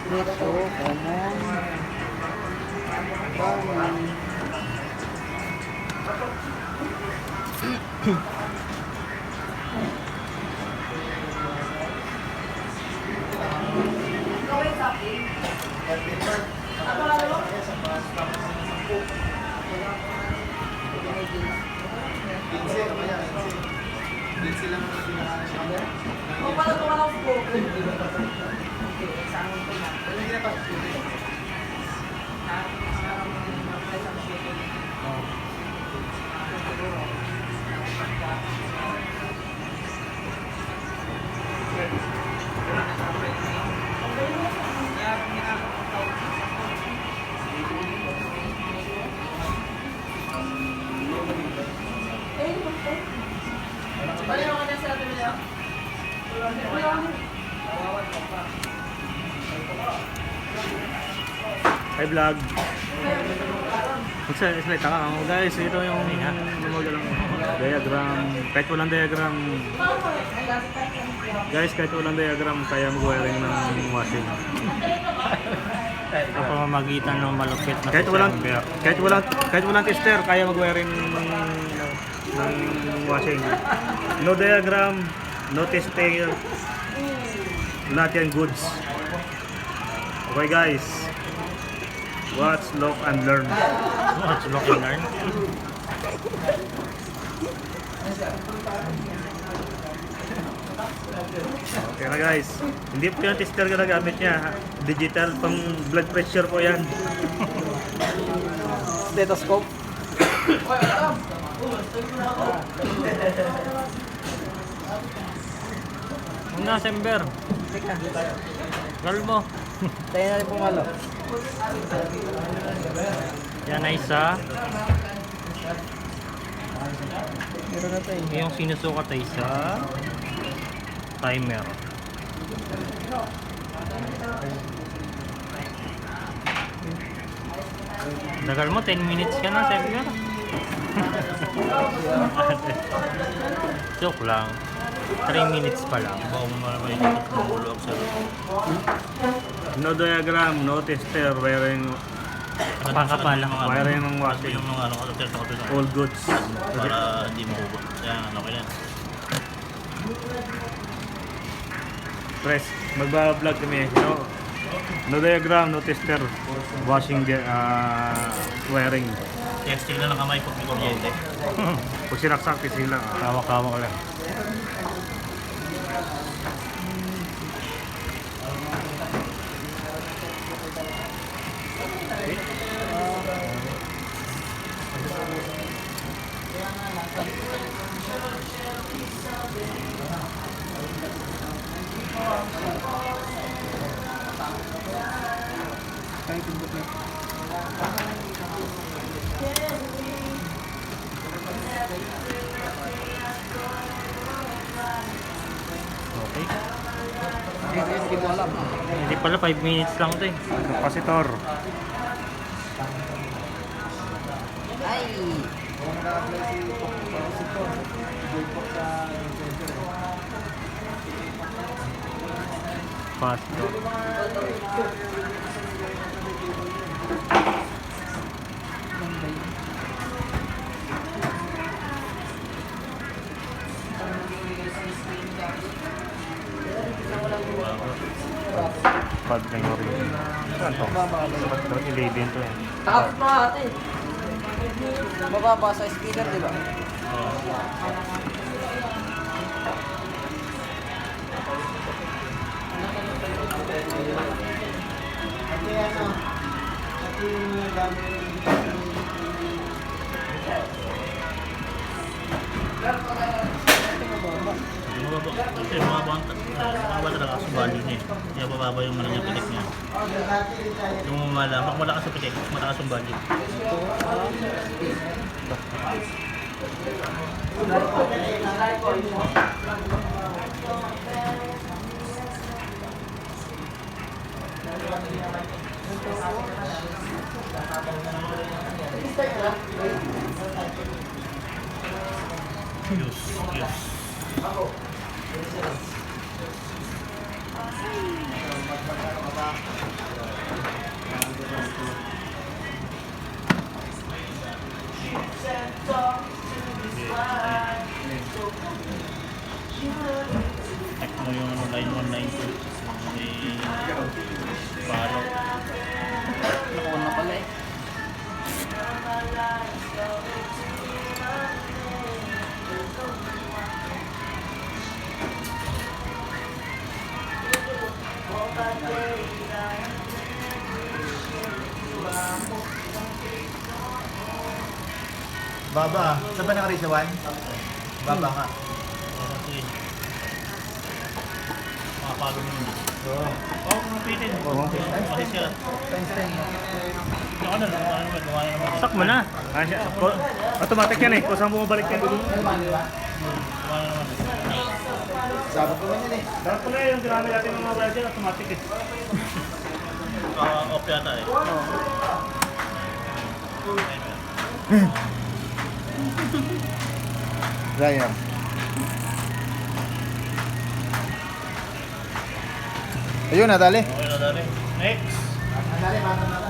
Dito, kanan. Kanan. Hi vlog. Magsalita ka guys, ito yung diagram. Kahit walang diagram, guys, kahit walang diagram, kaya mag-wiring ng washing. Sa pamamagitan ng malupit na kahit walang tester, kaya mag-wiring ng washing. No diagram, no testing, lahat yan goods. Okay guys, watch, look, and learn. Watch, look, and learn. Okay na guys, hindi po yung tester ginagamit niya, digital pang blood pressure po yan. Stethoscope. Una, Sember. Gal mo. Tayo na rin pumalo. Yan ay isa. Meron na tayo. Yung sinusukat ay isa. Timer. Dagal mo, 10 minutes ka na, Sember. Joke lang. 3 minutes pa lang. No diagram, no tester, wiring Kapal lang. wiring ng washing. Yung mga All goods. para hindi mahubog. Yan, okay yan. Press, magba-vlog kami. No diagram, no tester, washing wiring. Testing na lang kamay pag may kuryente. Pag sinaksak, tising lang. Hawak-hawak lang. Kahit tindot na. Okay. Hindi mo alam. Hindi pala, 5 minutes lang ito eh. Capacitor. Ay! Kung naka-apply si Capacitor, joybox sa sensor. Pastor. Pad na yung rin. Saan to? Sabat daw, 11 to eh. Tapos na ate. Mababa sa speaker, di ba? Hindi mababa. Kasi mababa talaga sa bali niya eh. Kaya bababa yung manang pitik niya. Yung pag malakas sa pitik, matakas yung bali. Yes. Check mo yung 9192. Follow. Nakuha na pala eh. Baba. Saan ba naka-raise sa 1? Baba ka. Sige. Makapalo mo yun. Oo, kumapitin. Kasi siya. Times 10. Ano na, gawa na naman. Sak mo na. Ah, siya. Automatic yan eh. Kung saan bumabalik yan. Gawa na naman. Sabot ko man yan eh. Dapat pala yung ginamit natin ng mga wire dyan, automatic eh. Off yata eh. Ryan. Ayun, nadali. Okay na dali. Next. Nadali, bata na